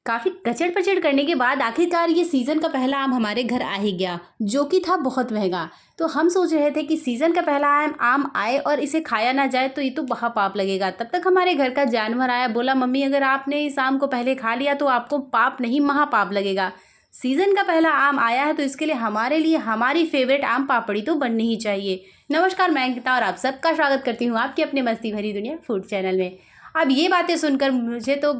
काफ़ी कचड़-पचड़ करने के बाद आखिरकार ये सीज़न का पहला आम हमारे घर आ ही गया, जो कि था बहुत महँगा। तो हम सोच रहे थे कि सीज़न का पहला आम आम आए और इसे खाया ना जाए तो ये तो महापाप लगेगा। तब तक हमारे घर का जानवर आया, बोला मम्मी अगर आपने इस आम को पहले खा लिया तो आपको पाप नहीं महापाप लगेगा। सीज़न का पहला आम आया है तो इसके लिए हमारे लिए हमारी फ़ेवरेट आम पापड़ी तो बननी ही चाहिए। नमस्कार, मैं अंकिता और आप सबका स्वागत करती हूँ आपकी अपने मस्ती भरी दुनिया फूड चैनल में। अब ये बातें सुनकर मुझे तो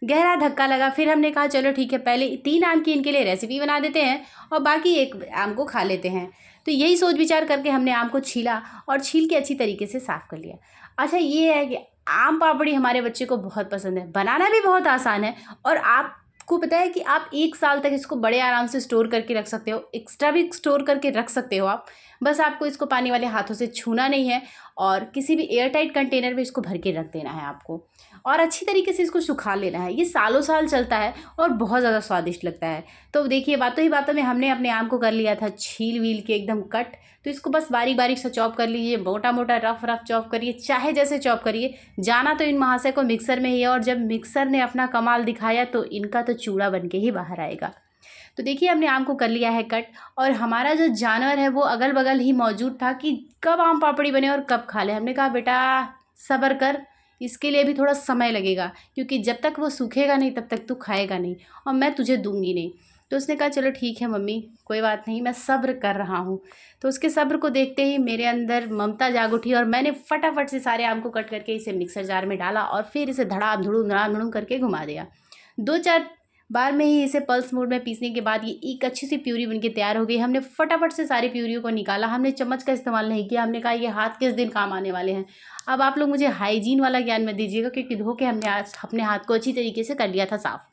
गहरा धक्का लगा। फिर हमने कहा चलो ठीक है, पहले 3 आम की इनके लिए रेसिपी बना देते हैं और बाकी 1 आम को खा लेते हैं। तो यही सोच विचार करके हमने आम को छीला और छील के अच्छी तरीके से साफ़ कर लिया। अच्छा ये है कि आम पापड़ी हमारे बच्चे को बहुत पसंद है, बनाना भी बहुत आसान है और आपको पता है कि आप 1 साल तक इसको बड़े आराम से स्टोर करके रख सकते हो, एक्स्ट्रा भी स्टोर करके रख सकते हो आप। बस आपको इसको पानी वाले हाथों से छूना नहीं है और किसी भी एयर टाइट कंटेनर में इसको भर के रख देना है आपको और अच्छी तरीके से इसको सुखा लेना है। ये सालों साल चलता है और बहुत ज़्यादा स्वादिष्ट लगता है। तो देखिए बातों ही बातों में हमने अपने आम को कर लिया था छील वील के एकदम कट। तो इसको बस बारीक बारीक सा चॉप कर लीजिए, मोटा मोटा रफ रफ चॉप करिए, चाहे जैसे चॉप करिए। जाना तो इन महाशय को मिक्सर में ही है और जब मिक्सर ने अपना कमाल दिखाया तो इनका तो चूड़ा बन के ही बाहर आएगा। तो देखिए हमने आम को कर लिया है कट और हमारा जो जानवर है वो अगल बगल ही मौजूद था कि कब आम पापड़ी बने और कब खा ले। हमने कहा बेटा सब्र कर, इसके लिए भी थोड़ा समय लगेगा क्योंकि जब तक वो सूखेगा नहीं तब तक तू खाएगा नहीं और मैं तुझे दूंगी नहीं। तो उसने कहा चलो ठीक है मम्मी, कोई बात नहीं, मैं सब्र कर रहा हूँ। तो उसके सब्र को देखते ही मेरे अंदर ममता जाग उठी और मैंने फटाफट से सारे आम को कट करके इसे मिक्सर जार में डाला और फिर इसे धड़ाम धड़ूम करके घुमा दिया। 2-4 बार में ही इसे पल्स मोड में पीसने के बाद ये एक अच्छी सी प्यूरी बनके तैयार हो गई। हमने फटाफट से सारी प्यूरियों को निकाला, हमने चम्मच का इस्तेमाल नहीं किया। हमने कहा ये हाथ किस दिन काम आने वाले हैं। अब आप लोग मुझे हाइजीन वाला ज्ञान मत दीजिएगा क्योंकि धो के हमने आज अपने हाथ को अच्छी तरीके से कर लिया था साफ़।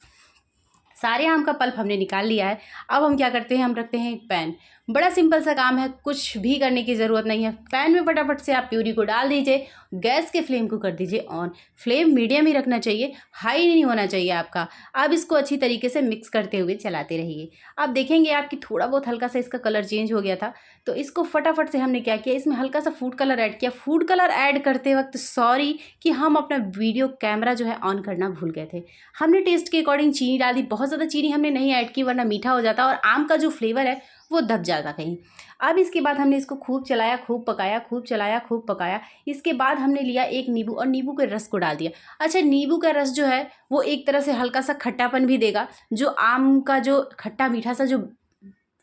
सारे आम का पल्प हमने निकाल लिया है। अब हम क्या करते हैं, हम रखते हैं एक पैन। बड़ा सिंपल सा काम है, कुछ भी करने की ज़रूरत नहीं है। पैन में फटाफट से आप प्यूरी को डाल दीजिए, गैस के फ्लेम को कर दीजिए ऑन। फ्लेम मीडियम ही रखना चाहिए, हाई नहीं होना चाहिए आपका। अब इसको अच्छी तरीके से मिक्स करते हुए चलाते रहिए। आप देखेंगे आपकी थोड़ा बहुत हल्का सा इसका कलर चेंज हो गया था। तो इसको फटाफट से हमने क्या किया, इसमें हल्का सा फूड कलर ऐड किया। फूड कलर ऐड करते वक्त सॉरी कि हम अपना वीडियो कैमरा जो है ऑन करना भूल गए थे। हमने टेस्ट के अकॉर्डिंग चीनी डाल दी, बहुत ज़्यादा चीनी हमने नहीं ऐड की वरना मीठा हो जाता और आम का जो फ्लेवर है वो दब जाता कहीं। अब इसके बाद हमने इसको खूब चलाया, खूब पकाया, खूब चलाया, खूब पकाया। इसके बाद हमने लिया एक नींबू और नींबू के रस को डाल दिया। अच्छा नींबू का रस जो है वो एक तरह से हल्का सा खट्टापन भी देगा, जो आम का जो खट्टा मीठा सा जो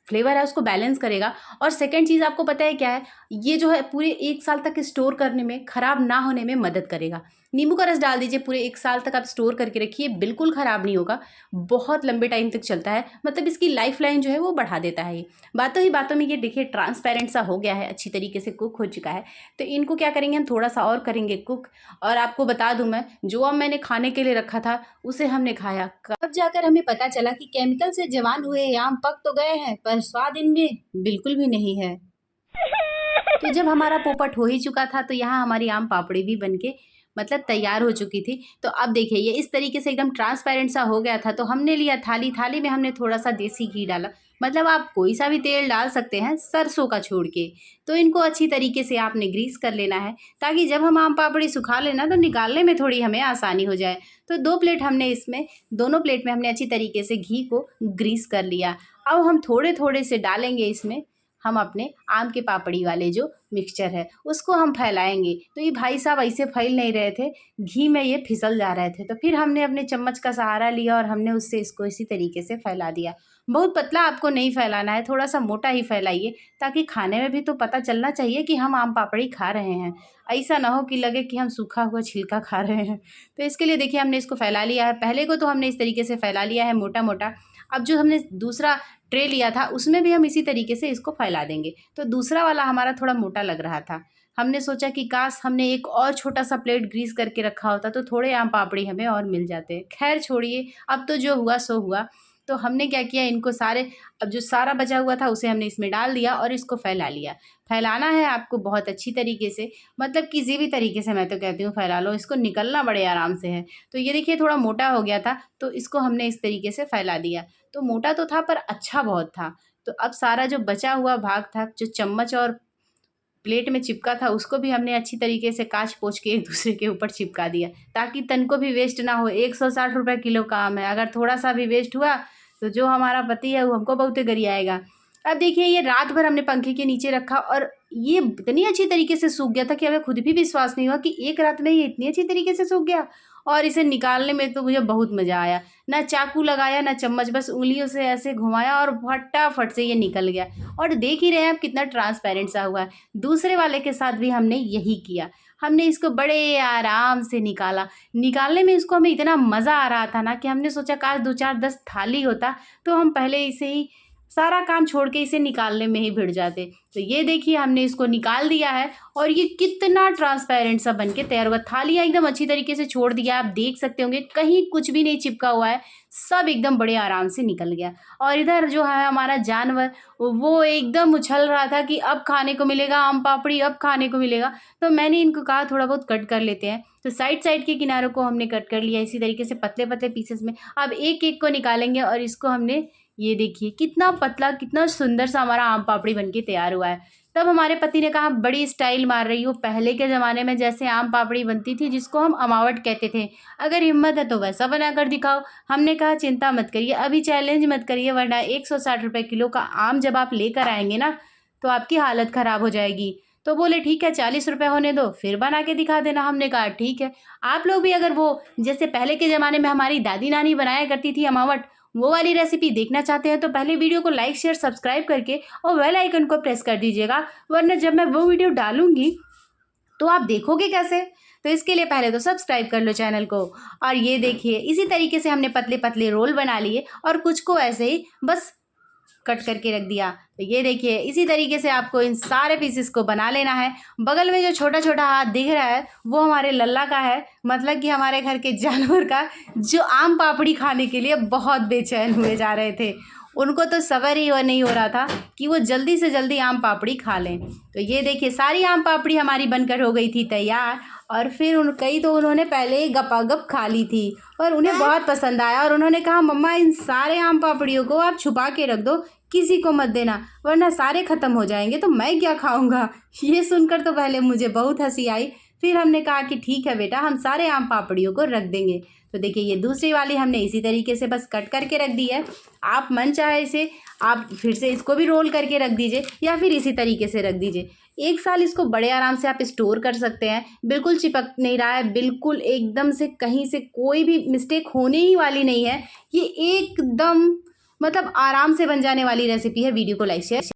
फ्लेवर है उसको बैलेंस करेगा। और सेकंड चीज़ आपको पता है क्या है, ये जो है पूरे 1 साल तक स्टोर करने में, ख़राब ना होने में मदद करेगा। नींबू का रस डाल दीजिए, पूरे 1 साल तक आप स्टोर करके रखिए, बिल्कुल ख़राब नहीं होगा, बहुत लंबे टाइम तक चलता है। मतलब इसकी लाइफ लाइन जो है वो बढ़ा देता है ये। बातों ही बातों में ये देखिए ट्रांसपेरेंट सा हो गया है, अच्छी तरीके से कुक हो चुका है। तो इनको क्या करेंगे, हम थोड़ा सा और करेंगे कुक। और आपको बता दूं मैं, जो अब मैंने खाने के लिए रखा था उसे हमने खाया। अब जाकर हमें पता चला कि केमिकल से जवान हुए ये आम पक तो गए हैं पर स्वाद इनमें बिल्कुल भी नहीं है। तो जब हमारा पोपट हो ही चुका था तो यहाँ हमारी आम पापड़ी भी बनके मतलब तैयार हो चुकी थी। तो अब देखिए ये इस तरीके से एकदम ट्रांसपेरेंट सा हो गया था। तो हमने लिया थाली, थाली में हमने थोड़ा सा देसी घी डाला, मतलब आप कोई सा भी तेल डाल सकते हैं सरसों का छोड़ के। तो इनको अच्छी तरीके से आपने ग्रीस कर लेना है ताकि जब हम आम पापड़ी सुखा लेना तो निकालने में थोड़ी हमें आसानी हो जाए। तो 2 प्लेट हमने इसमें, दोनों प्लेट में हमने अच्छी तरीके से घी को ग्रीस कर लिया। अब हम थोड़े थोड़े से डालेंगे इसमें, हम अपने आम के पापड़ी वाले जो मिक्सचर है उसको हम फैलाएंगे। तो ये भाई साहब ऐसे फैल नहीं रहे थे, घी में ये फिसल जा रहे थे। तो फिर हमने अपने चम्मच का सहारा लिया और हमने उससे इसको इसी तरीके से फैला दिया। बहुत पतला आपको नहीं फैलाना है, थोड़ा सा मोटा ही फैलाइए ताकि खाने में भी तो पता चलना चाहिए कि हम आम पापड़ी खा रहे हैं। ऐसा ना हो कि लगे कि हम सूखा हुआ छिलका खा रहे हैं। तो इसके लिए देखिए हमने इसको फैला लिया है। पहले को तो हमने इस तरीके से फैला लिया है मोटा मोटा। अब जो हमने दूसरा ट्रे लिया था उसमें भी हम इसी तरीके से इसको फैला देंगे। तो दूसरा वाला हमारा थोड़ा मोटा लग रहा था। हमने सोचा कि काश हमने एक और छोटा सा प्लेट ग्रीस करके रखा होता तो थोड़े आम पापड़ी हमें और मिल जाते। खैर छोड़िए, अब तो जो हुआ सो हुआ। तो हमने क्या किया, इनको सारे, अब जो सारा बचा हुआ था उसे हमने इसमें डाल दिया और इसको फैला लिया। फैलाना है आपको बहुत अच्छी तरीके से, मतलब किसी भी तरीके से, मैं तो कहती हूँ फैला लो, इसको निकलना बड़े आराम से है। तो ये देखिए थोड़ा मोटा हो गया था तो इसको हमने इस तरीके से फैला दिया। तो मोटा तो था पर अच्छा बहुत था। तो अब सारा जो बचा हुआ भाग था, जो चम्मच और प्लेट में चिपका था उसको भी हमने अच्छी तरीके से काच पोंछ के एक दूसरे के ऊपर चिपका दिया, ताकि तन को भी वेस्ट ना हो। 160 रुपये किलो का आम है, अगर थोड़ा सा भी वेस्ट हुआ तो जो हमारा पति है वो हमको बहुत गरियाएगा। अब देखिए ये रात भर हमने पंखे के नीचे रखा और ये इतनी अच्छी तरीके से सूख गया था कि हमें खुद भी विश्वास नहीं हुआ कि एक रात में ये इतनी अच्छी तरीके से सूख गया। और इसे निकालने में तो मुझे बहुत मज़ा आया, ना चाकू लगाया ना चम्मच, बस उंगलियों से ऐसे घुमाया और फटाफट से ये निकल गया। और देख ही रहे हैं आप कितना ट्रांसपेरेंट सा हुआ है। दूसरे वाले के साथ भी हमने यही किया, हमने इसको बड़े आराम से निकाला। निकालने में इसको हमें इतना मज़ा आ रहा था ना कि हमने सोचा काश 2 4 10 थाली होता तो हम पहले इसे ही सारा काम छोड़ के इसे निकालने में ही भिड़ जाते। तो ये देखिए हमने इसको निकाल दिया है और ये कितना ट्रांसपेरेंट सा बन के तैयार हुआ। थालियाँ एकदम अच्छी तरीके से छोड़ दिया, आप देख सकते होंगे कहीं कुछ भी नहीं चिपका हुआ है, सब एकदम बड़े आराम से निकल गया। और इधर जो है हमारा जानवर वो एकदम उछल रहा था कि अब खाने को मिलेगा आम पापड़ी, अब खाने को मिलेगा। तो मैंने इनको कहा थोड़ा बहुत कट कर लेते हैं, तो साइड साइड के किनारों को हमने कट कर लिया इसी तरीके से पतले पतले पीसेस में। अब एक एक को निकालेंगे और इसको हमने, ये देखिए कितना पतला कितना सुंदर सा हमारा आम पापड़ी बनके तैयार हुआ है। तब हमारे पति ने कहा बड़ी स्टाइल मार रही हो, पहले के ज़माने में जैसे आम पापड़ी बनती थी जिसको हम अमावट कहते थे, अगर हिम्मत है तो वैसा बना कर दिखाओ। हमने कहा चिंता मत करिए, अभी चैलेंज मत करिए, वरना 160 रुपये किलो का आम जब आप लेकर आएंगे ना तो आपकी हालत ख़राब हो जाएगी। तो बोले ठीक है 40 रुपये होने दो फिर बना के दिखा देना। हमने कहा ठीक है। आप लोग भी अगर वो जैसे पहले के ज़माने में हमारी दादी नानी बनाया करती थी अमावट, वो वाली रेसिपी देखना चाहते हैं तो पहले वीडियो को लाइक शेयर सब्सक्राइब करके और बेल आइकन को प्रेस कर दीजिएगा, वरना जब मैं वो वीडियो डालूंगी तो आप देखोगे कैसे। तो इसके लिए पहले तो सब्सक्राइब कर लो चैनल को। और ये देखिए इसी तरीके से हमने पतले पतले रोल बना लिए और कुछ को ऐसे ही बस कट करके रख दिया। तो ये देखिए इसी तरीके से आपको इन सारे पीसेस को बना लेना है। बगल में जो छोटा छोटा हाथ दिख रहा है वो हमारे लल्ला का है, मतलब कि हमारे घर के जानवर का, जो आम पापड़ी खाने के लिए बहुत बेचैन हुए जा रहे थे। उनको तो सब्र ही नहीं हो रहा था कि वो जल्दी से जल्दी आम पापड़ी खा लें। तो ये देखिए सारी आम पापड़ी हमारी बनकर हो गई थी तैयार। और फिर कई तो उन्होंने पहले ही गपागप खा ली थी और उन्हें बहुत पसंद आया और उन्होंने कहा मम्मा इन सारे आम पापड़ियों को आप छुपा के रख दो, किसी को मत देना, वरना सारे ख़त्म हो जाएंगे तो मैं क्या खाऊंगा। ये सुनकर तो पहले मुझे बहुत हंसी आई, फिर हमने कहा कि ठीक है बेटा हम सारे आम पापड़ियों को रख देंगे। तो देखिए ये दूसरी वाली हमने इसी तरीके से बस कट करके रख दी है। आप मन चाहे इसे आप फिर से इसको भी रोल करके रख दीजिए या फिर इसी तरीके से रख दीजिए। 1 साल इसको बड़े आराम से आप स्टोर कर सकते हैं, बिल्कुल चिपक नहीं रहा है, बिल्कुल एकदम से कहीं से कोई भी मिस्टेक होने ही वाली नहीं है। ये एकदम मतलब आराम से बन जाने वाली रेसिपी है। वीडियो को लाइक शेयर